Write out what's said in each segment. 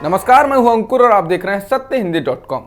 नमस्कार, मैं हूं अंकुर और आप देख रहे हैं सत्यहिंदी.com।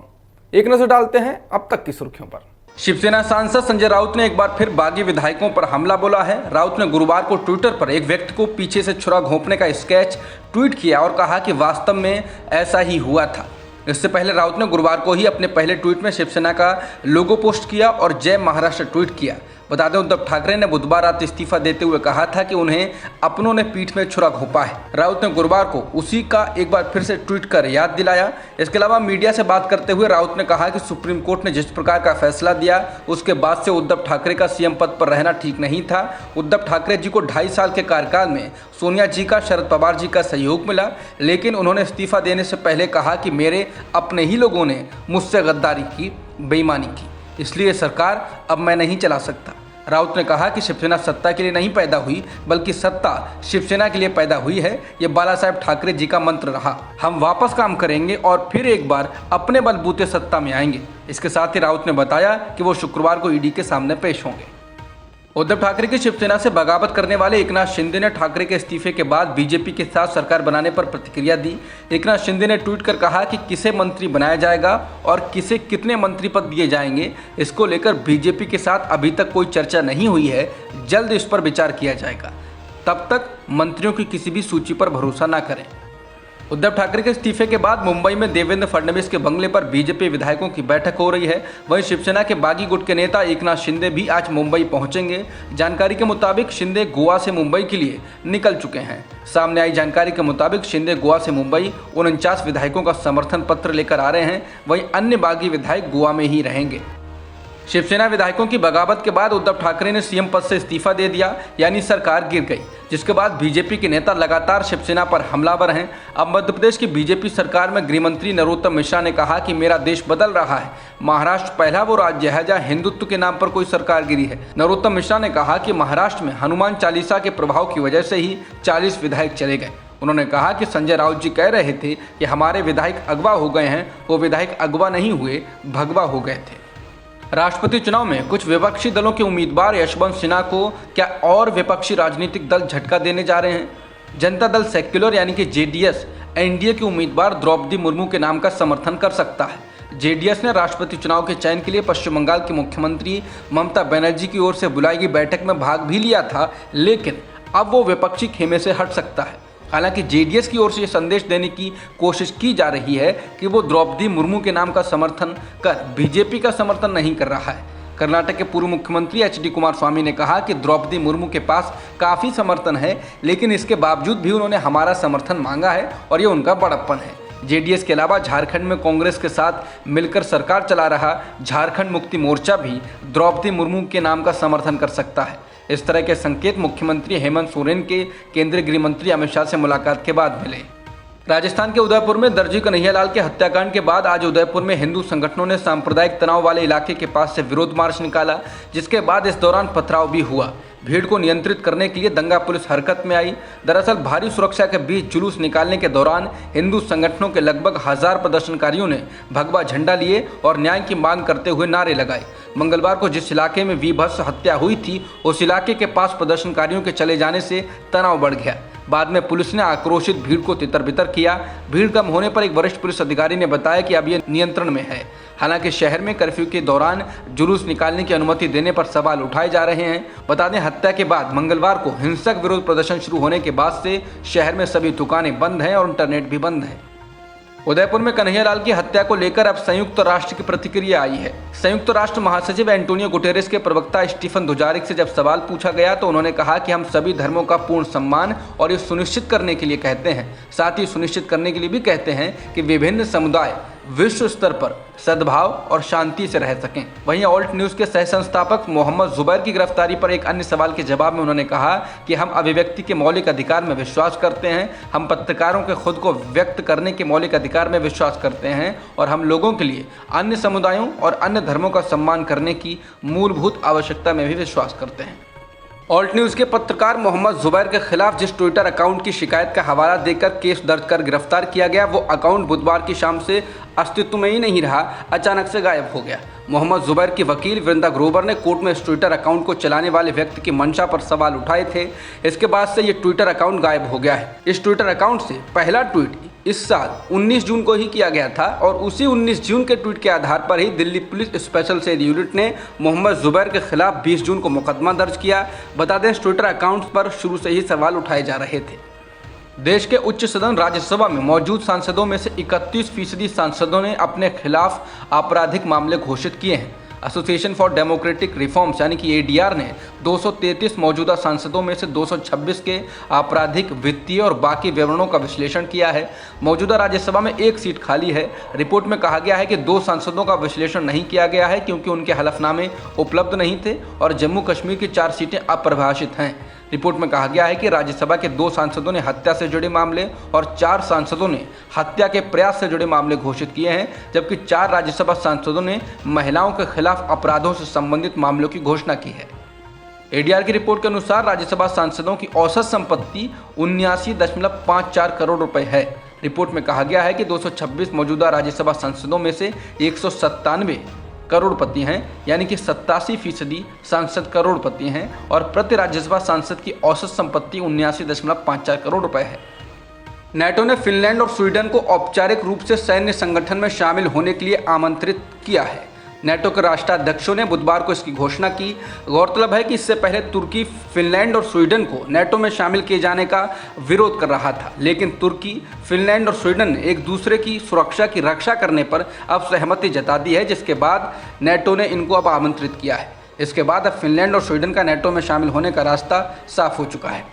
एक नजर डालते हैं अब तक की सुर्खियों पर। शिवसेना सांसद संजय राउत ने एक बार फिर बागी विधायकों पर हमला बोला है। राउत ने गुरुवार को ट्विटर पर एक व्यक्ति को पीछे से छुरा घोंपने का स्केच ट्वीट किया और कहा कि वास्तव में ऐसा ही हुआ था। इससे पहले राउत ने गुरुवार को ही अपने पहले ट्वीट में शिवसेना का लोगो पोस्ट किया और जय महाराष्ट्र ट्वीट किया। बता दें, उद्धव ठाकरे ने बुधवार रात इस्तीफा देते हुए कहा था कि उन्हें अपनों ने पीठ में छुरा घोंपा है। राउत ने गुरुवार को उसी का एक बार फिर से ट्वीट कर याद दिलाया। इसके अलावा मीडिया से बात करते हुए राउत ने कहा कि सुप्रीम कोर्ट ने जिस प्रकार का फैसला दिया उसके बाद से उद्धव ठाकरे का सीएम पद पर रहना ठीक नहीं था। उद्धव ठाकरे जी को 2.5 साल के कार्यकाल में सोनिया जी का, शरद पवार जी का सहयोग मिला, लेकिन उन्होंने इस्तीफा देने से पहले कहा कि मेरे अपने ही लोगों ने मुझसे गद्दारी की, बेईमानी की, इसलिए सरकार अब मैं नहीं चला सकता। राउत ने कहा कि शिवसेना सत्ता के लिए नहीं पैदा हुई बल्कि सत्ता शिवसेना के लिए पैदा हुई है। ये बाला साहेब ठाकरे जी का मंत्र रहा। हम वापस काम करेंगे और फिर एक बार अपने बलबूते सत्ता में आएंगे। इसके साथ ही राउत ने बताया कि वो शुक्रवार को ईडी के सामने पेश होंगे। उद्धव ठाकरे की शिवसेना से बगावत करने वाले एकनाथ शिंदे ने ठाकरे के इस्तीफे के बाद बीजेपी के साथ सरकार बनाने पर प्रतिक्रिया दी। एकनाथ शिंदे ने ट्वीट कर कहा कि किसे मंत्री बनाया जाएगा और किसे कितने मंत्री पद दिए जाएंगे, इसको लेकर बीजेपी के साथ अभी तक कोई चर्चा नहीं हुई है। जल्द इस पर विचार किया जाएगा। तब तक मंत्रियों की किसी भी सूची पर भरोसा न करें। उद्धव ठाकरे के इस्तीफे के बाद मुंबई में देवेंद्र फडणवीस के बंगले पर बीजेपी विधायकों की बैठक हो रही है। वहीं शिवसेना के बागी गुट के नेता एकनाथ शिंदे भी आज मुंबई पहुंचेंगे। जानकारी के मुताबिक शिंदे गोवा से मुंबई के लिए निकल चुके हैं। सामने आई जानकारी के मुताबिक शिंदे गोवा से मुंबई 49 विधायकों का समर्थन पत्र लेकर आ रहे हैं। वहीं अन्य बागी विधायक गोवा में ही रहेंगे। शिवसेना विधायकों की बगावत के बाद उद्धव ठाकरे ने सीएम पद से इस्तीफा दे दिया, यानी सरकार गिर गई, जिसके बाद बीजेपी के नेता लगातार शिवसेना पर हमलावर हैं। अब मध्य प्रदेश की बीजेपी सरकार में गृह मंत्री नरोत्तम मिश्रा ने कहा कि मेरा देश बदल रहा है। महाराष्ट्र पहला वो राज्य है जहां हिंदुत्व के नाम पर कोई सरकार गिरी है। नरोत्तम मिश्रा ने कहा कि महाराष्ट्र में हनुमान चालीसा के प्रभाव की वजह से ही 40 विधायक चले गए। उन्होंने कहा कि संजय राउत जी कह रहे थे कि हमारे विधायक अगवा हो गए हैं। वो विधायक अगवा नहीं हुए, भगवा हो गए थे। राष्ट्रपति चुनाव में कुछ विपक्षी दलों के उम्मीदवार यशवंत सिन्हा को क्या और विपक्षी राजनीतिक दल झटका देने जा रहे हैं। जनता दल सेक्युलर यानी कि जेडीएस एनडीए की उम्मीदवार द्रौपदी मुर्मू के नाम का समर्थन कर सकता है। जेडीएस ने राष्ट्रपति चुनाव के चयन के लिए पश्चिम बंगाल की मुख्यमंत्री ममता बनर्जी की ओर से बुलाई गई बैठक में भाग भी लिया था, लेकिन अब वो विपक्षी खेमे से हट सकता है। हालांकि जेडीएस की ओर से यह संदेश देने की कोशिश की जा रही है कि वो द्रौपदी मुर्मू के नाम का समर्थन कर बीजेपी का समर्थन नहीं कर रहा है। कर्नाटक के पूर्व मुख्यमंत्री एचडी कुमारस्वामी ने कहा कि द्रौपदी मुर्मू के पास काफ़ी समर्थन है, लेकिन इसके बावजूद भी उन्होंने हमारा समर्थन मांगा है और ये उनका बड़प्पन है। जेडीएस के अलावा झारखंड में कांग्रेस के साथ मिलकर सरकार चला रहा झारखंड मुक्ति मोर्चा भी द्रौपदी मुर्मू के नाम का समर्थन कर सकता है। इस तरह के संकेत मुख्यमंत्री हेमंत सोरेन के केंद्रीय गृह मंत्री अमित शाह से मुलाकात के बाद मिले। राजस्थान के उदयपुर में दर्जी कन्हैयालाल के हत्याकांड के बाद आज उदयपुर में हिंदू संगठनों ने सांप्रदायिक तनाव वाले इलाके के पास से विरोध मार्च निकाला, जिसके बाद इस दौरान पथराव भी हुआ। भीड़ को नियंत्रित करने के लिए दंगा पुलिस हरकत में आई। दरअसल भारी सुरक्षा के बीच जुलूस निकालने के दौरान हिंदू संगठनों के लगभग 1000 प्रदर्शनकारियों ने भगवा झंडा लिए और न्याय की मांग करते हुए नारे लगाए। मंगलवार को जिस इलाके में वीभत्स हत्या हुई थी, उस इलाके के पास प्रदर्शनकारियों के चले जाने से तनाव बढ़ गया। बाद में पुलिस ने आक्रोशित भीड़ को तितर-बितर किया। भीड़ कम होने पर एक वरिष्ठ पुलिस अधिकारी ने बताया कि अब ये नियंत्रण में है। हालांकि शहर में कर्फ्यू के दौरान जुलूस निकालने की अनुमति देने पर सवाल उठाए जा रहे हैं। बता दें, हत्या के बाद मंगलवार को हिंसक विरोध प्रदर्शन शुरू होने के बाद से शहर में सभी दुकानें बंद हैं और इंटरनेट भी बंद है। उदयपुर में कन्हैयालाल की हत्या को लेकर अब संयुक्त राष्ट्र की प्रतिक्रिया आई है। संयुक्त राष्ट्र महासचिव एंटोनियो गुटेरेस के प्रवक्ता स्टीफन दुजारिक से जब सवाल पूछा गया तो उन्होंने कहा कि हम सभी धर्मों का पूर्ण सम्मान और ये सुनिश्चित करने के लिए कहते हैं, साथ ही सुनिश्चित करने के लिए भी कहते हैं कि विभिन्न समुदाय विश्व स्तर पर सद्भाव और शांति से रह सकें। वहीं ऑल्ट न्यूज़ के सह संस्थापक मोहम्मद जुबैर की गिरफ्तारी पर एक अन्य सवाल के जवाब में उन्होंने कहा कि हम अभिव्यक्ति के मौलिक अधिकार में विश्वास करते हैं, हम पत्रकारों के खुद को व्यक्त करने के मौलिक अधिकार में विश्वास करते हैं और हम लोगों के लिए अन्य समुदायों और अन्य धर्मों का सम्मान करने की मूलभूत आवश्यकता में भी विश्वास करते हैं। ऑल्ट न्यूज़ के पत्रकार मोहम्मद जुबैर के खिलाफ जिस ट्विटर अकाउंट की शिकायत का हवाला देकर केस दर्ज कर गिरफ्तार किया गया, वो अकाउंट बुधवार की शाम से अस्तित्व में ही नहीं रहा, अचानक से गायब हो गया। मोहम्मद जुबैर की वकील वृंदा ग्रोवर ने कोर्ट में इस ट्विटर अकाउंट को चलाने वाले व्यक्ति की मंशा पर सवाल उठाए थे। इसके बाद से ये ट्विटर अकाउंट गायब हो गया है। इस ट्विटर अकाउंट से पहला ट्वीट इस साल 19 जून को ही किया गया था और उसी 19 जून के ट्वीट के आधार पर ही Delhi police special cell unit ने मोहम्मद जुबैर के खिलाफ 20 जून को मुकदमा दर्ज किया। बता दें, ट्विटर अकाउंट्स पर शुरू से ही सवाल उठाए जा रहे थे। देश के उच्च सदन राज्यसभा में मौजूद सांसदों में से 31% सांसदों ने अपने खिलाफ आपराधिक मामले घोषित किए हैं। एसोसिएशन फॉर डेमोक्रेटिक रिफॉर्म्स यानी कि एडीआर ने 233 मौजूदा सांसदों में से 226 के आपराधिक, वित्तीय और बाकी विवरणों का विश्लेषण किया है। मौजूदा राज्यसभा में एक सीट खाली है। रिपोर्ट में कहा गया है कि 2 सांसदों का विश्लेषण नहीं किया गया है क्योंकि उनके हलफनामे उपलब्ध नहीं थे और जम्मू कश्मीर की 4 सीटें अपरिभाषित हैं। रिपोर्ट में कहा गया है कि राज्यसभा के 2 सांसदों ने हत्या से जुड़े मामले और 4 सांसदों ने हत्या के प्रयास से जुड़े मामले घोषित किए हैं, जबकि 4 राज्यसभा सांसदों ने महिलाओं के खिलाफ अपराधों से संबंधित मामलों की घोषणा की है। एडीआर की रिपोर्ट के अनुसार राज्यसभा सांसदों की औसत संपत्ति 79.54 करोड़ रुपए है। रिपोर्ट में कहा गया है कि 226 मौजूदा राज्यसभा सांसदों में से 197 करोड़पति हैं, यानी कि 87% सांसद करोड़पति हैं और प्रति राज्यसभा सांसद की औसत संपत्ति 79.54 करोड़ रुपए है। नेटो ने फिनलैंड और स्वीडन को औपचारिक रूप से सैन्य संगठन में शामिल होने के लिए आमंत्रित किया है। नेटो के राष्ट्राध्यक्षों ने बुधवार को इसकी घोषणा की। गौरतलब है कि इससे पहले तुर्की फिनलैंड और स्वीडन को नेटो में शामिल किए जाने का विरोध कर रहा था, लेकिन तुर्की, फिनलैंड और स्वीडन ने एक दूसरे की सुरक्षा की रक्षा करने पर अब सहमति जता दी है, जिसके बाद नेटो ने इनको अब आमंत्रित किया है। इसके बाद अब फिनलैंड और स्वीडन का नेटो में शामिल होने का रास्ता साफ हो चुका है।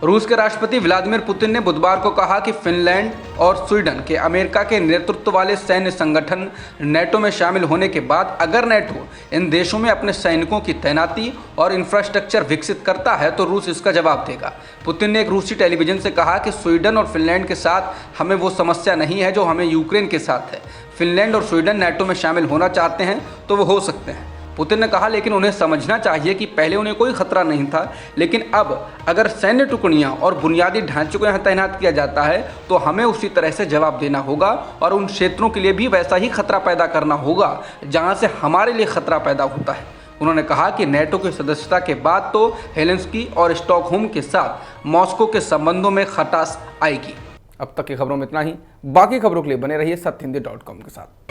रूस के राष्ट्रपति व्लादिमीर पुतिन ने बुधवार को कहा कि फिनलैंड और स्वीडन के अमेरिका के नेतृत्व वाले सैन्य संगठन नेटो में शामिल होने के बाद अगर नेटो इन देशों में अपने सैनिकों की तैनाती और इंफ्रास्ट्रक्चर विकसित करता है तो रूस इसका जवाब देगा। पुतिन ने एक रूसी टेलीविजन से कहा कि स्वीडन और फिनलैंड के साथ हमें वो समस्या नहीं है जो हमें यूक्रेन के साथ है। फिनलैंड और स्वीडन नेटो में शामिल होना चाहते हैं तो वो हो सकते हैं, पुतिन ने कहा, लेकिन उन्हें समझना चाहिए कि पहले उन्हें कोई खतरा नहीं था, लेकिन अब अगर सैन्य टुकड़ियां और बुनियादी ढांचे को यहाँ तैनात किया जाता है तो हमें उसी तरह से जवाब देना होगा और उन क्षेत्रों के लिए भी वैसा ही खतरा पैदा करना होगा जहाँ से हमारे लिए खतरा पैदा होता है। उन्होंने कहा कि नेटो की सदस्यता के बाद तो हेलेंस्की और स्टॉकहोम के साथ मॉस्को के संबंधों में खटास आएगी। अब तक की खबरों में इतना ही। बाकी खबरों के लिए बने रहिए सत्यहिंदी.com के साथ।